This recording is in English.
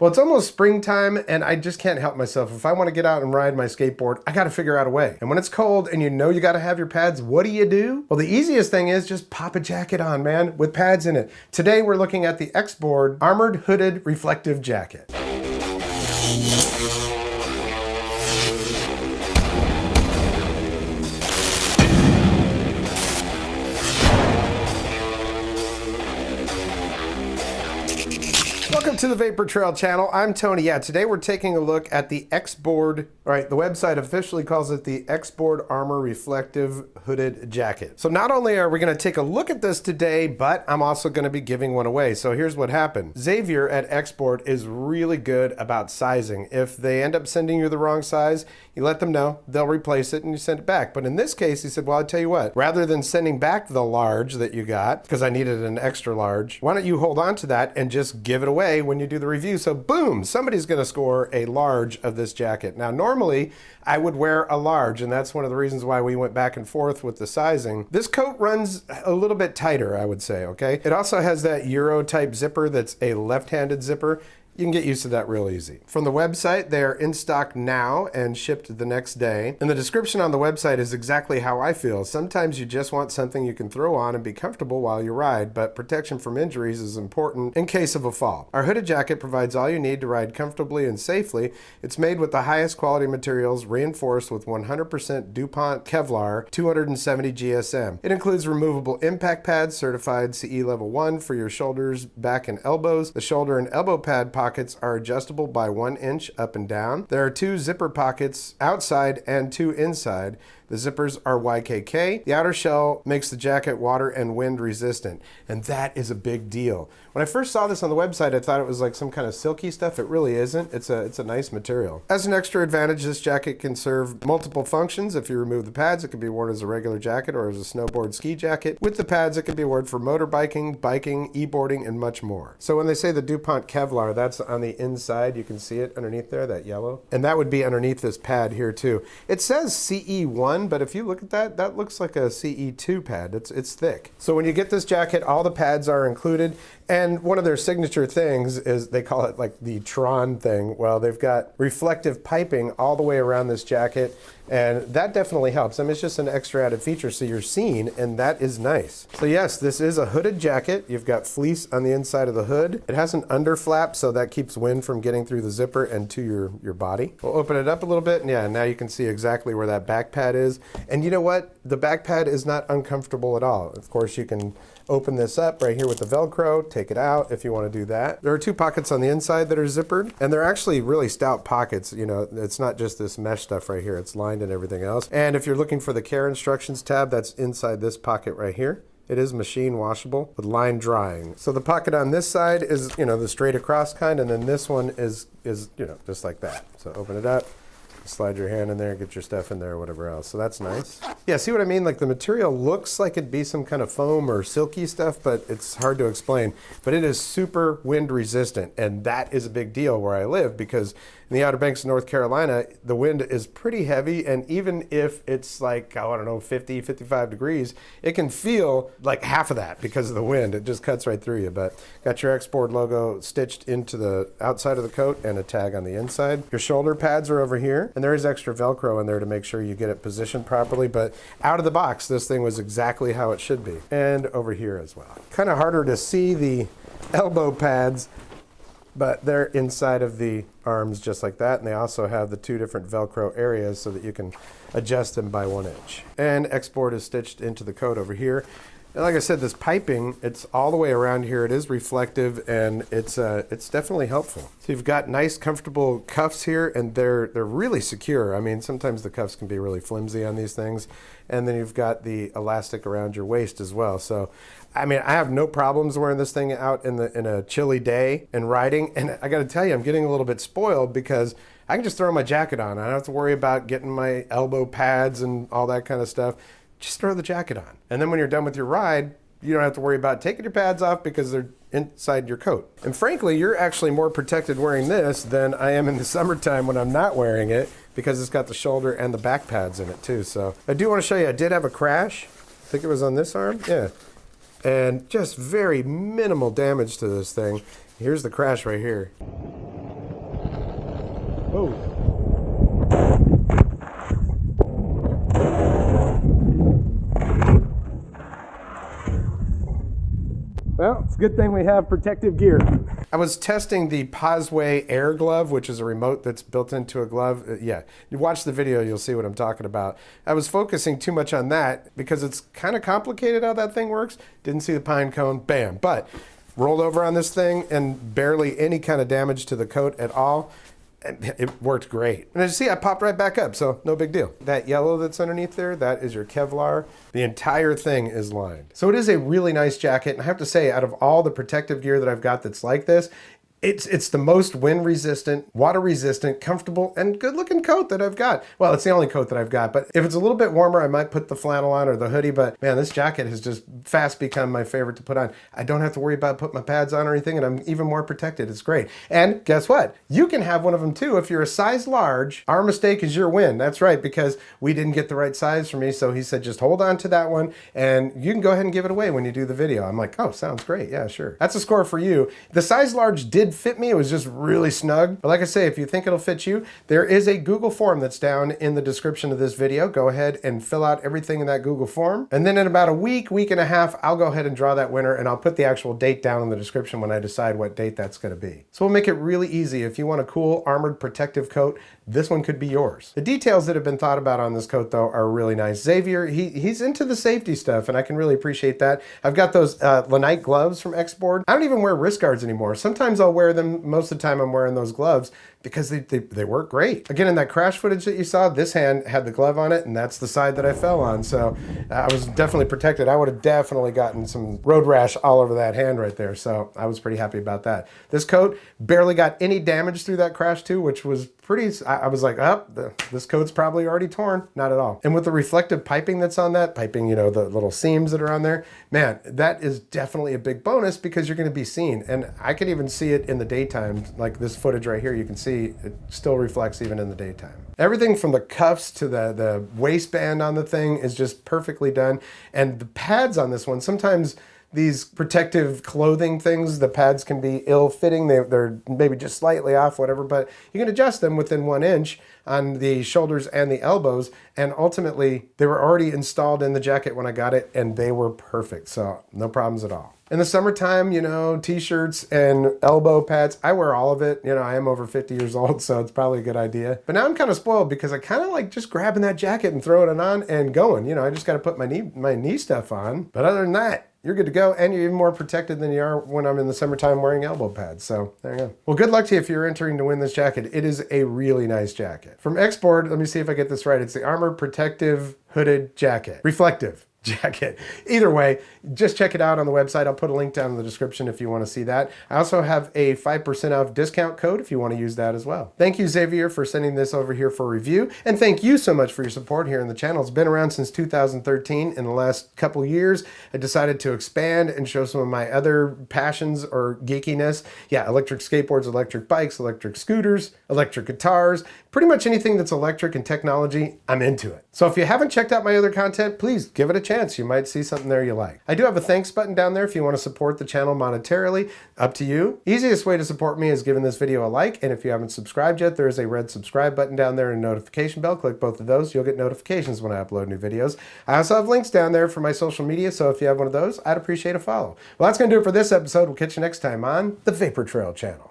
Well, it's almost springtime and I just can't help myself. If I want to get out and ride my skateboard, I got to figure out a way. And when it's cold and you know you got to have your pads, what do? Well, the easiest thing is just pop a jacket on, man, with pads in it. Today, we're looking at the XBoard Armored Hooded Reflective Jacket. Welcome to the Vapor Trail channel. I'm Tony. Yeah, today we're taking a look at the XBoard. All right, the website officially calls it the XBoard Armor Reflective Hooded Jacket. So not only are we going to take a look at this today, but I'm also going to be giving one away. So here's what happened. Xavier at XBoard is really good about sizing. If they end up sending you the wrong size, you let them know, they'll replace it and you send it back. But in this case, he said, well, I'll tell you what, rather than sending back the large that you got, because I needed an extra large, why don't you hold on to that and just give it away when you do the review. So boom, somebody's going to score a large of this jacket. Now, normally I would wear a large, and that's one of the reasons why we went back and forth with the sizing. This coat runs a little bit tighter, I would say, okay? It also has that Euro type zipper that's a left-handed zipper. You can get used to that real easy. From the website, they're in stock now and shipped the next day. And the description on the website is exactly how I feel. Sometimes you just want something you can throw on and be comfortable while you ride, but protection from injuries is important in case of a fall. Our hooded jacket provides all you need to ride comfortably and safely. It's made with the highest quality materials, reinforced with 100% DuPont Kevlar 270 GSM. It includes removable impact pads, certified CE level 1 for your shoulders, back, and elbows. The shoulder and elbow pad pockets are adjustable by 1 inch up and down. There are 2 zipper pockets outside and 2 inside. The zippers are YKK. The outer shell makes the jacket water and wind resistant, and that is a big deal. When I first saw this on the website, I thought it was like some kind of silky stuff. It really isn't. It's a nice material. As an extra advantage, this jacket can serve multiple functions. If you remove the pads, it can be worn as a regular jacket or as a snowboard ski jacket. With the pads, it can be worn for motorbiking, biking, e-boarding, and much more. So when they say the DuPont Kevlar, that's on the inside. You can see it underneath there, that yellow. And that would be underneath this pad here too. It says CE1, but if you look at that, that looks like a CE2 pad. It's thick. So when you get this jacket, all the pads are included. And one of their signature things is, they call it like the Tron thing. Well, they've got reflective piping all the way around this jacket, and that definitely helps. I mean, it's just an extra added feature, so you're seen, and that is nice. So yes, this is a hooded jacket. You've got fleece on the inside of the hood. It has an under flap, so that keeps wind from getting through the zipper and to your body. We'll open it up a little bit, and yeah, now you can see exactly where that back pad is. And you know what? The back pad is not uncomfortable at all. Of course, you can open this up right here with the Velcro, take it out if you want to do that. There are 2 pockets on the inside that are zippered, and they're actually really stout pockets. You know, it's not just this mesh stuff right here, it's lined and everything else. And if you're looking for the care instructions tab, that's inside this pocket right here. It is machine washable with line drying. So the pocket on this side is, you know, the straight across kind, and then this one is, you know, just like that. So open it up. Slide your hand in there, get your stuff in there or whatever else. So that's nice. Yeah, see what I mean? Like the material looks like it'd be some kind of foam or silky stuff, but it's hard to explain. But it is super wind resistant, and that is a big deal where I live, because in the Outer Banks of North Carolina, the wind is pretty heavy, and even if it's like, I don't know, 50, 55 degrees, it can feel like half of that because of the wind. It just cuts right through you. But got your XBoard logo stitched into the outside of the coat and a tag on the inside. Your shoulder pads are over here, and there is extra Velcro in there to make sure you get it positioned properly, but out of the box, this thing was exactly how it should be. And over here as well. Kind of harder to see the elbow pads, but they're inside of the arms just like that, and they also have the 2 different Velcro areas so that you can adjust them by 1 inch. And XBoard is stitched into the coat over here. And like I said, this piping, it's all the way around here. It is reflective, and it's definitely helpful. So you've got nice, comfortable cuffs here, and they're really secure. I mean, sometimes the cuffs can be really flimsy on these things. And then you've got the elastic around your waist as well. So, I mean, I have no problems wearing this thing out in a chilly day and riding. And I got to tell you, I'm getting a little bit spoiled because I can just throw my jacket on. I don't have to worry about getting my elbow pads and all that kind of stuff. Just throw the jacket on. And then when you're done with your ride, you don't have to worry about taking your pads off because they're inside your coat. And frankly, you're actually more protected wearing this than I am in the summertime when I'm not wearing it, because it's got the shoulder and the back pads in it too. So I do want to show you, I did have a crash. I think it was on this arm. Yeah. And just very minimal damage to this thing. Here's the crash right here. Oh. Well, it's a good thing we have protective gear. I was testing the Posway Air Glove, which is a remote that's built into a glove. Yeah, you watch the video, you'll see what I'm talking about. I was focusing too much on that because it's kind of complicated how that thing works. Didn't see the pine cone, bam. But rolled over on this thing and barely any kind of damage to the coat at all. And it worked great. And as you see, I popped right back up, so no big deal. That yellow that's underneath there, that is your Kevlar. The entire thing is lined. So it is a really nice jacket, and I have to say, out of all the protective gear that I've got that's like this, it's the most wind resistant, water resistant, comfortable, and good looking coat that I've got. Well, it's the only coat that I've got, but if it's a little bit warmer, I might put the flannel on or the hoodie, but man, this jacket has just fast become my favorite to put on. I don't have to worry about putting my pads on or anything, and I'm even more protected. It's great. And guess what? You can have one of them too. If you're a size large, our mistake is your win. That's right, because we didn't get the right size for me, so he said, just hold on to that one, and you can go ahead and give it away when you do the video. I'm like, oh, sounds great. Yeah, sure. That's a score for you. The size large did fit me. It was just really snug. But like I say, if you think it'll fit you, there is a Google form that's down in the description of this video. Go ahead and fill out everything in that Google form. And then in about a week and a half, I'll go ahead and draw that winner, and I'll put the actual date down in the description when I decide what date that's going to be. So we'll make it really easy. If you want a cool armored protective coat, this one could be yours. The details that have been thought about on this coat, though, are really nice. Xavier, he's into the safety stuff, and I can really appreciate that. I've got those Lanite gloves from XBoard. I don't even wear wrist guards anymore. Sometimes I'll wear them. Most of the time I'm wearing those gloves because they work great. Again, in that crash footage that you saw, this hand had the glove on it, and that's the side that I fell on. So I was definitely protected. I would have definitely gotten some road rash all over that hand right there. So I was pretty happy about that. This coat barely got any damage through that crash too, which was pretty, I was like, oh, this coat's probably already torn. Not at all. And with the reflective piping that's on that, piping, you know, the little seams that are on there, man, that is definitely a big bonus because you're going to be seen. And I can even see it in the daytime. Like this footage right here, you can see it still reflects even in the daytime. Everything from the cuffs to the waistband on the thing is just perfectly done. And the pads on this one, sometimes these protective clothing things, the pads can be ill-fitting. They're maybe just slightly off, whatever, but you can adjust them within 1 inch on the shoulders and the elbows. And ultimately, they were already installed in the jacket when I got it, and they were perfect. So no problems at all. In the summertime, you know, t-shirts and elbow pads, I wear all of it. You know, I am over 50 years old, so it's probably a good idea. But now I'm kind of spoiled because I kind of like just grabbing that jacket and throwing it on and going. You know, I just got to put my knee stuff on. But other than that, you're good to go, and you're even more protected than you are when I'm in the summertime wearing elbow pads. So there you go. Well, good luck to you if you're entering to win this jacket. It is a really nice jacket. From XBoard, let me see if I get this right. It's the Armor Protective Hooded Jacket. Reflective jacket. Either way, just check it out on the website. I'll put a link down in the description if you want to see that. I also have a 5% off discount code if you want to use that as well. Thank you, Xavier, for sending this over here for review. And thank you so much for your support here in the channel. It's been around since 2013. In the last couple years, I decided to expand and show some of my other passions or geekiness. Yeah, electric skateboards, electric bikes, electric scooters, electric guitars, pretty much anything that's electric and technology, I'm into it. So if you haven't checked out my other content, please give it a chance. You might see something there you like. I do have a thanks button down there if you want to support the channel monetarily. Up to you. Easiest way to support me is giving this video a like, and if you haven't subscribed yet, there is a red subscribe button down there and a notification bell. Click both of those. You'll get notifications when I upload new videos. I also have links down there for my social media, so if you have one of those, I'd appreciate a follow. Well, that's going to do it for this episode. We'll catch you next time on the Vapor Trail channel.